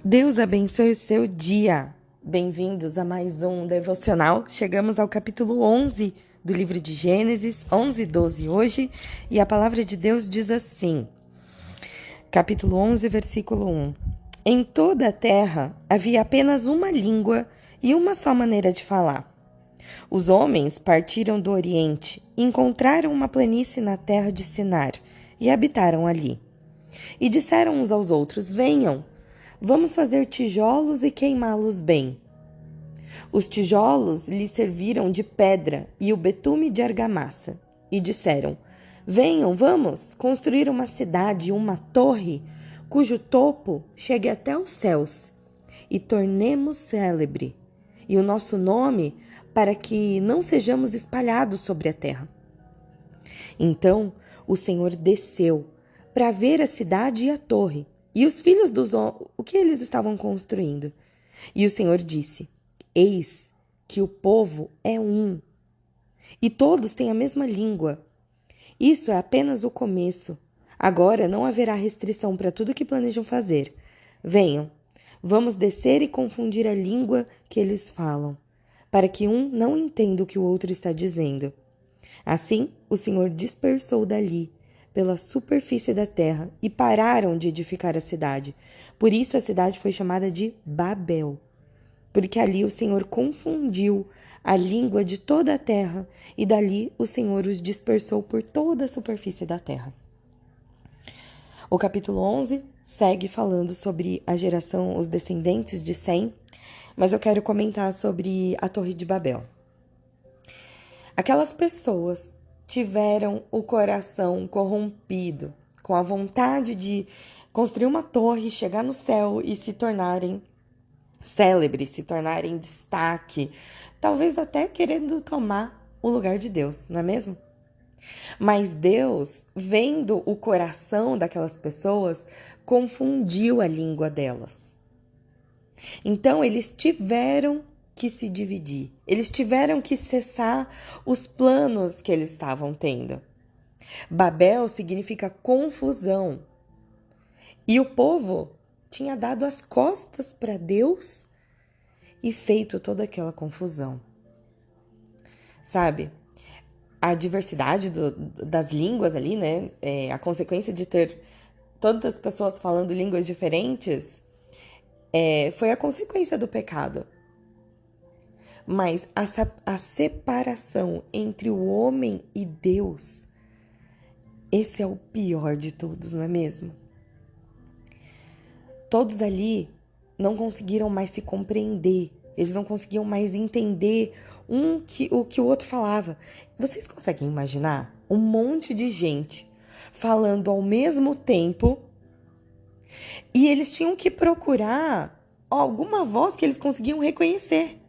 Deus abençoe o seu dia. Bem-vindos a mais um devocional. Chegamos ao capítulo 11 do livro de Gênesis, 11 e 12 hoje, e a palavra de Deus diz assim, capítulo 11, versículo 1. Em toda a terra havia apenas uma língua e uma só maneira de falar. Os homens partiram do Oriente, encontraram uma planície na terra de Sinar e habitaram ali. E disseram uns aos outros: Venham, vamos fazer tijolos e queimá-los bem. Os tijolos lhes serviram de pedra e o betume de argamassa. E disseram: Venham, vamos construir uma cidade e uma torre, cujo topo chegue até os céus, e tornemos célebre e o nosso nome, para que não sejamos espalhados sobre a terra. Então o Senhor desceu para ver a cidade e a torre, e os filhos dos homens, o que eles estavam construindo. E o Senhor disse: Eis que o povo é um, e todos têm a mesma língua. Isso é apenas o começo. Agora não haverá restrição para tudo que planejam fazer. Venham, vamos descer e confundir a língua que eles falam, para que um não entenda o que o outro está dizendo. Assim, o Senhor dispersou dali pela superfície da terra e pararam de edificar a cidade. Por isso a cidade foi chamada de Babel, porque ali o Senhor confundiu a língua de toda a terra e dali o Senhor os dispersou por toda a superfície da terra. O capítulo 11 segue falando sobre a geração, os descendentes de Sem, mas eu quero comentar sobre a Torre de Babel. Aquelas pessoas tiveram o coração corrompido, com a vontade de construir uma torre, chegar no céu e se tornarem célebres, se tornarem destaque, talvez até querendo tomar o lugar de Deus, não é mesmo? Mas Deus, vendo o coração daquelas pessoas, confundiu a língua delas. Então, eles tiveram que se dividir. Eles tiveram que cessar os planos que eles estavam tendo. Babel significa confusão. E o povo tinha dado as costas para Deus e feito toda aquela confusão. Sabe? A diversidade das línguas ali, né? A consequência de ter todas as pessoas falando línguas diferentes foi a consequência do pecado. Mas a separação entre o homem e Deus, esse é o pior de todos, não é mesmo? Todos ali não conseguiram mais se compreender, eles não conseguiam mais entender o que o outro falava. Vocês conseguem imaginar um monte de gente falando ao mesmo tempo e eles tinham que procurar alguma voz que eles conseguiam reconhecer?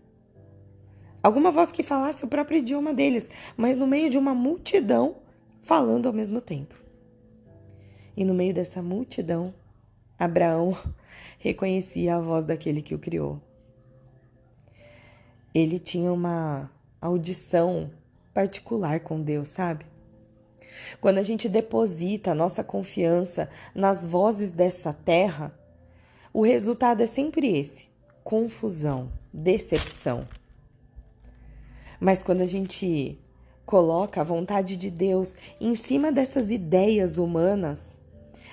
Alguma voz que falasse o próprio idioma deles, mas no meio de uma multidão falando ao mesmo tempo. E no meio dessa multidão, Abraão reconhecia a voz daquele que o criou. Ele tinha uma audição particular com Deus, sabe? Quando a gente deposita a nossa confiança nas vozes dessa terra, o resultado é sempre esse: confusão, decepção. Mas quando a gente coloca a vontade de Deus em cima dessas ideias humanas,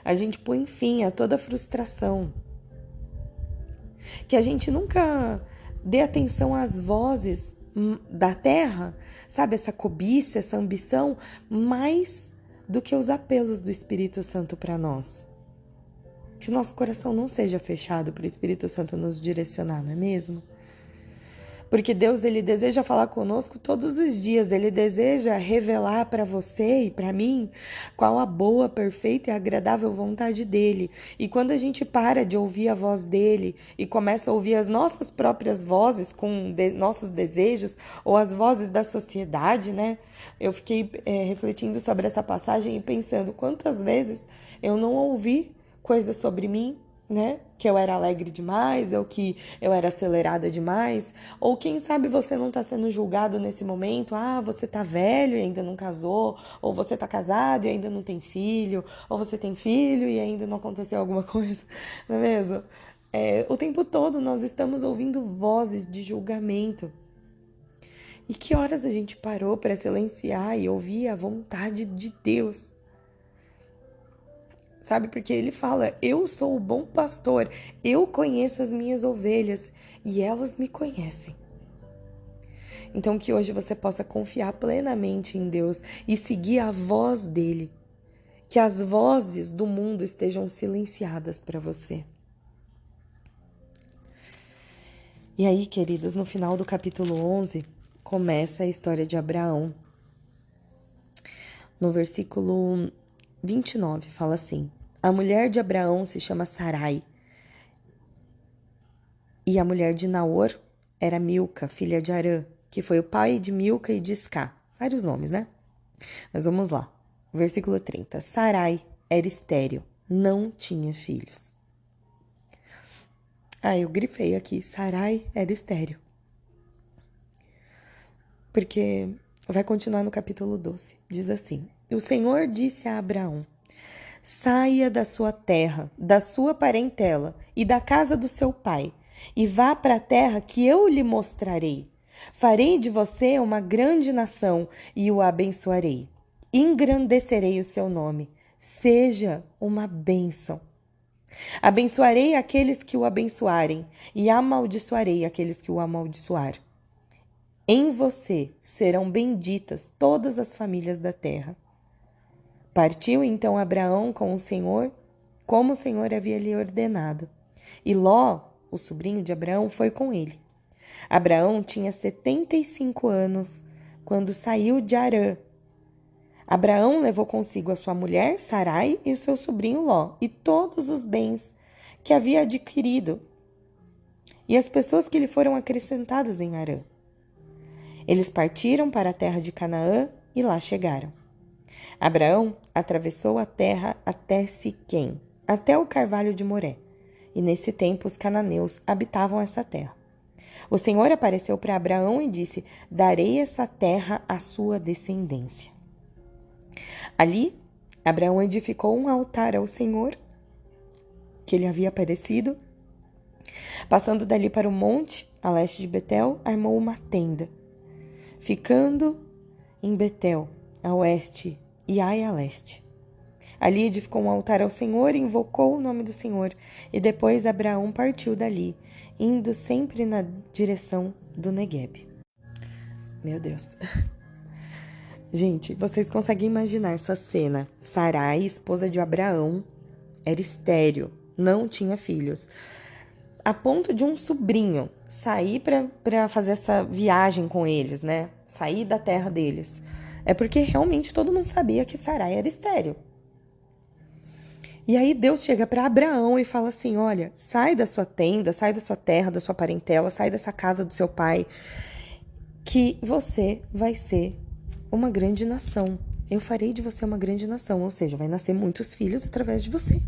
a gente põe fim a toda frustração. Que a gente nunca dê atenção às vozes da terra, sabe? Essa cobiça, essa ambição, mais do que os apelos do Espírito Santo para nós. Que o nosso coração não seja fechado para o Espírito Santo nos direcionar, não é mesmo? Porque Deus, ele deseja falar conosco todos os dias, ele deseja revelar para você e para mim qual a boa, perfeita e agradável vontade dele. E quando a gente para de ouvir a voz dele e começa a ouvir as nossas próprias vozes com nossos desejos ou as vozes da sociedade, né? Eu fiquei refletindo sobre essa passagem e pensando quantas vezes eu não ouvi coisas sobre mim, né? Que eu era alegre demais, ou que eu era acelerada demais, ou quem sabe você não está sendo julgado nesse momento, você tá velho e ainda não casou, ou você tá casado e ainda não tem filho, ou você tem filho e ainda não aconteceu alguma coisa, não é mesmo? O tempo todo nós estamos ouvindo vozes de julgamento. E que horas a gente parou para silenciar e ouvir a vontade de Deus? Sabe, porque ele fala, eu sou o bom pastor, eu conheço as minhas ovelhas e elas me conhecem. Então que hoje você possa confiar plenamente em Deus e seguir a voz dele. Que as vozes do mundo estejam silenciadas para você. E aí, queridos, no final do capítulo 11, começa a história de Abraão. No versículo 29, fala assim: a mulher de Abraão se chama Sarai. E a mulher de Naor era Milca, filha de Arã, que foi o pai de Milca e de Iscá. Vários nomes, né? Mas vamos lá. Versículo 30. Sarai era estéril, não tinha filhos. Eu grifei aqui. Sarai era estéril. Porque vai continuar no capítulo 12. Diz assim: o Senhor disse a Abraão: saia da sua terra, da sua parentela e da casa do seu pai, e vá para a terra que eu lhe mostrarei. Farei de você uma grande nação e o abençoarei. Engrandecerei o seu nome. Seja uma bênção. Abençoarei aqueles que o abençoarem e amaldiçoarei aqueles que o amaldiçoarem. Em você serão benditas todas as famílias da terra. Partiu então Abraão com o Senhor, como o Senhor havia lhe ordenado. E Ló, o sobrinho de Abraão, foi com ele. Abraão tinha 75 anos quando saiu de Harã. Abraão levou consigo a sua mulher, Sarai, e o seu sobrinho Ló, e todos os bens que havia adquirido, e as pessoas que lhe foram acrescentadas em Harã. Eles partiram para a terra de Canaã e lá chegaram. Abraão atravessou a terra até Siquém, até o carvalho de Moré, e nesse tempo os cananeus habitavam essa terra. O Senhor apareceu para Abraão e disse: darei essa terra à sua descendência. Ali, Abraão edificou um altar ao Senhor, que lhe havia aparecido. Passando dali para o monte, a leste de Betel, armou uma tenda, ficando em Betel, a oeste, e Ai a leste. Ali edificou um altar ao Senhor e invocou o nome do Senhor. E depois Abraão partiu dali, indo sempre na direção do Neguebe. Meu Deus. Gente, vocês conseguem imaginar essa cena? Sarai, esposa de Abraão, era estéril, não tinha filhos. A ponto de um sobrinho sair para fazer essa viagem com eles, né? Sair da terra deles. É porque realmente todo mundo sabia que Sarai era estéril. E aí Deus chega para Abraão e fala assim: olha, sai da sua tenda, sai da sua terra, da sua parentela, sai dessa casa do seu pai, que você vai ser uma grande nação. Eu farei de você uma grande nação, ou seja, vai nascer muitos filhos através de você.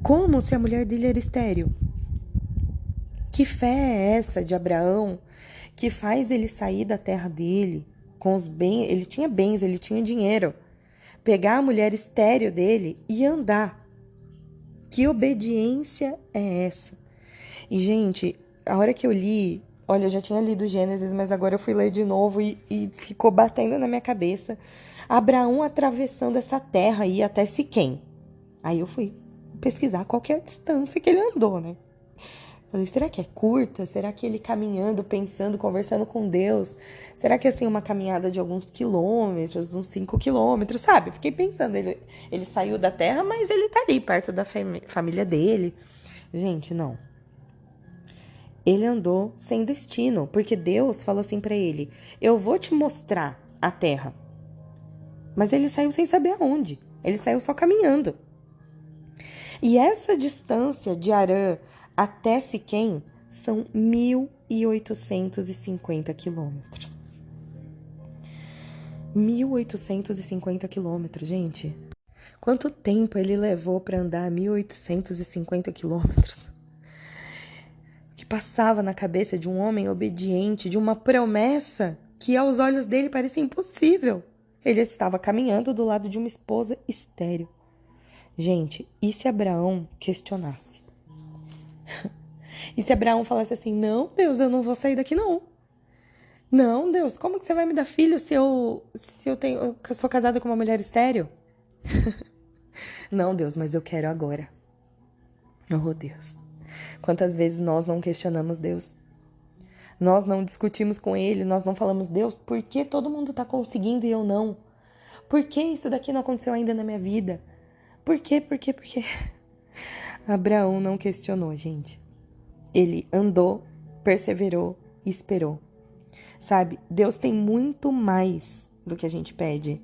Como se a mulher dele era estéril? Que fé é essa de Abraão que faz ele sair da terra dele com os bens? Ele tinha bens, ele tinha dinheiro. Pegar a mulher estéril dele e andar. Que obediência é essa? E, gente, a hora que eu li, olha, eu já tinha lido Gênesis, mas agora eu fui ler de novo e ficou batendo na minha cabeça. Abraão atravessando essa terra e até Siquém. Aí eu fui pesquisar qual que é a distância que ele andou, né? Falei, será que é curta? Será que ele caminhando, pensando, conversando com Deus? Será que é assim uma caminhada de alguns quilômetros, uns 5 quilômetros, sabe? Fiquei pensando, ele saiu da terra, mas ele tá ali, perto da família dele. Gente, não. Ele andou sem destino, porque Deus falou assim pra ele: eu vou te mostrar a terra. Mas ele saiu sem saber aonde. Ele saiu só caminhando. E essa distância de Harã até Siquém são 1.850 quilômetros. 1.850 quilômetros, gente. Quanto tempo ele levou para andar 1.850 quilômetros? O que passava na cabeça de um homem obediente, de uma promessa que aos olhos dele parecia impossível. Ele estava caminhando do lado de uma esposa estéril. Gente, e se Abraão questionasse? E se Abraão falasse assim, não, Deus, eu não vou sair daqui não. Não, Deus, como que você vai me dar filho se eu sou casada com uma mulher estéril? Não, Deus, mas eu quero agora. Oh, Deus. Quantas vezes nós não questionamos Deus? Nós não discutimos com Ele, nós não falamos, Deus, por que todo mundo está conseguindo e eu não? Por que isso daqui não aconteceu ainda na minha vida? Por quê? Por quê? Por quê? Abraão não questionou, gente. Ele andou, perseverou e esperou. Sabe, Deus tem muito mais do que a gente pede.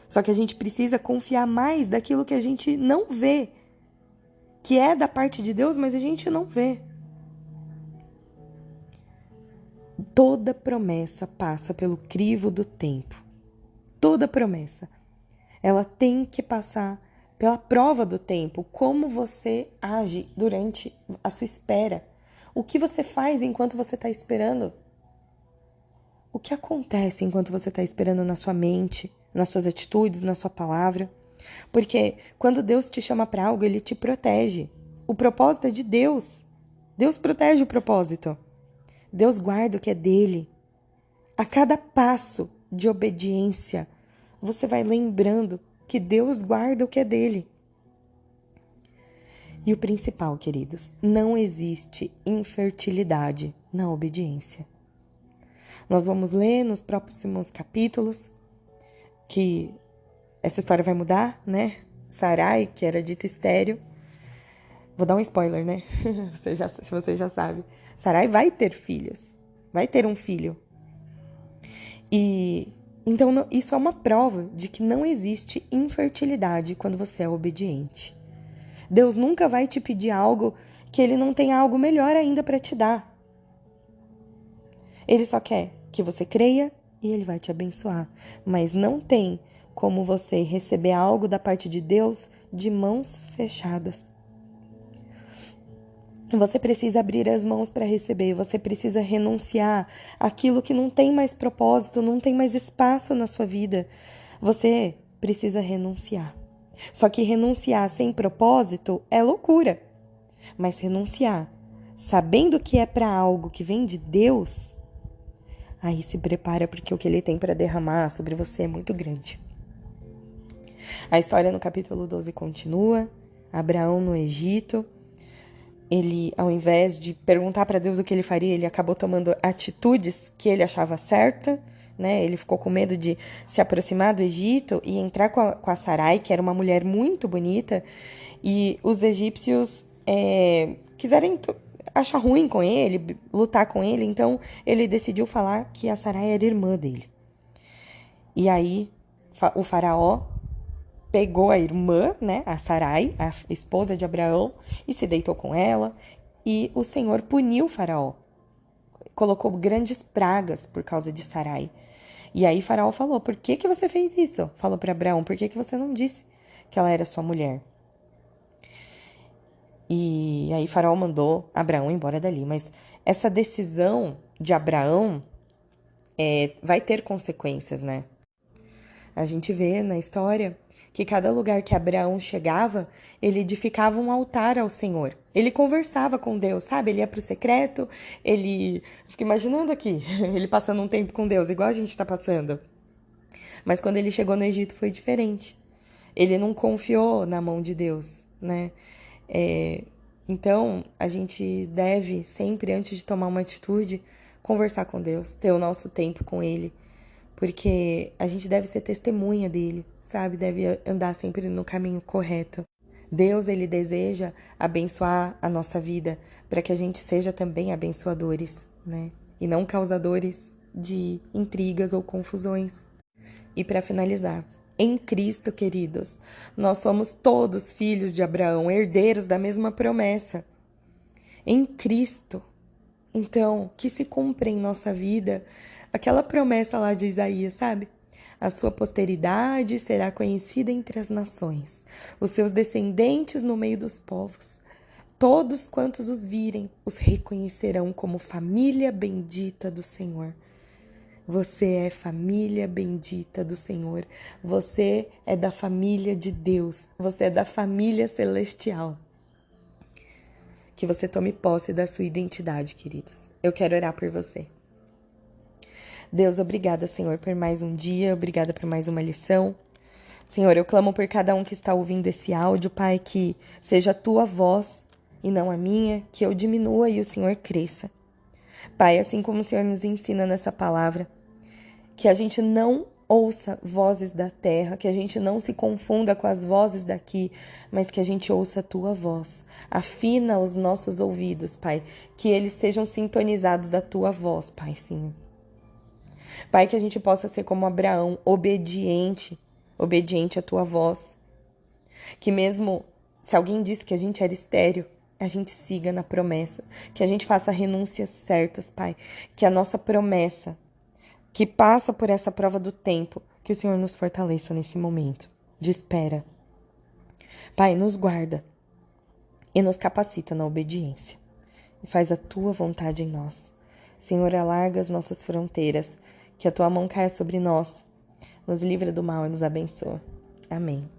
Só que a gente precisa confiar mais daquilo que a gente não vê. Que é da parte de Deus, mas a gente não vê. Toda promessa passa pelo crivo do tempo. Toda promessa. Ela tem que passar pela prova do tempo. Como você age durante a sua espera. O que você faz enquanto você está esperando. O que acontece enquanto você está esperando na sua mente, nas suas atitudes, na sua palavra? Porque quando Deus te chama para algo, Ele te protege. O propósito é de Deus. Deus protege o propósito. Deus guarda o que é dele. A cada passo de obediência, você vai lembrando que Deus guarda o que é dele. E o principal, queridos, não existe infertilidade na obediência. Nós vamos ler nos próximos capítulos que essa história vai mudar, né? Sarai, que era dita estéril. Vou dar um spoiler, né? Se você já sabe. Sarai vai ter filhos. Vai ter um filho. E então isso é uma prova de que não existe infertilidade quando você é obediente. Deus nunca vai te pedir algo que Ele não tenha algo melhor ainda para te dar. Ele só quer que você creia e Ele vai te abençoar. Mas não tem como você receber algo da parte de Deus de mãos fechadas. Você precisa abrir as mãos para receber. Você precisa renunciar àquilo que não tem mais propósito, não tem mais espaço na sua vida. Você precisa renunciar. Só que renunciar sem propósito é loucura. Mas renunciar sabendo que é para algo que vem de Deus, aí se prepara porque o que Ele tem para derramar sobre você é muito grande. A história no capítulo 12 continua. Abraão no Egito. Ele, ao invés de perguntar para Deus o que ele faria, ele acabou tomando atitudes que ele achava certa, né? Ele ficou com medo de se aproximar do Egito e entrar com a Sarai, que era uma mulher muito bonita, e os egípcios quiserem achar ruim com ele, lutar com ele, então ele decidiu falar que a Sarai era irmã dele. E aí o faraó pegou a irmã, né, a Sarai, a esposa de Abraão, e se deitou com ela. E o Senhor puniu o faraó. Colocou grandes pragas por causa de Sarai. E aí faraó falou, por que você fez isso? Falou para Abraão, por que você não disse que ela era sua mulher? E aí faraó mandou Abraão embora dali. Mas essa decisão de Abraão vai ter consequências, né? A gente vê na história que cada lugar que Abraão chegava, ele edificava um altar ao Senhor. Ele conversava com Deus, sabe? Ele ia para o secreto, ele... Fico imaginando aqui, ele passando um tempo com Deus, igual a gente está passando. Mas quando ele chegou no Egito foi diferente. Ele não confiou na mão de Deus, né? Então, a gente deve sempre, antes de tomar uma atitude, conversar com Deus, ter o nosso tempo com Ele. Porque a gente deve ser testemunha dele, sabe? Deve andar sempre no caminho correto. Deus, Ele deseja abençoar a nossa vida para que a gente seja também abençoadores, né? E não causadores de intrigas ou confusões. E para finalizar, em Cristo, queridos, nós somos todos filhos de Abraão, herdeiros da mesma promessa. Em Cristo. Então, que se cumpra em nossa vida aquela promessa lá de Isaías, sabe? A sua posteridade será conhecida entre as nações, os seus descendentes no meio dos povos. Todos quantos os virem, os reconhecerão como família bendita do Senhor. Você é família bendita do Senhor. Você é da família de Deus. Você é da família celestial. que você tome posse da sua identidade, queridos. Eu quero orar por você. Deus, obrigada, Senhor, por mais um dia, obrigada por mais uma lição. Senhor, eu clamo por cada um que está ouvindo esse áudio, Pai, que seja a tua voz e não a minha, que eu diminua e o Senhor cresça. Pai, assim como o Senhor nos ensina nessa palavra, que a gente não ouça vozes da terra, que a gente não se confunda com as vozes daqui, mas que a gente ouça a tua voz. Afina os nossos ouvidos, Pai, que eles sejam sintonizados da tua voz, Pai, Senhor. Pai, que a gente possa ser como Abraão, obediente à tua voz. Que mesmo se alguém disse que a gente era estéril, a gente siga na promessa. Que a gente faça renúncias certas, Pai. Que a nossa promessa, que passa por essa prova do tempo, que o Senhor nos fortaleça nesse momento de espera. Pai, nos guarda e nos capacita na obediência. E faz a tua vontade em nós. Senhor, alarga as nossas fronteiras, que a tua mão caia sobre nós, nos livra do mal e nos abençoa. Amém.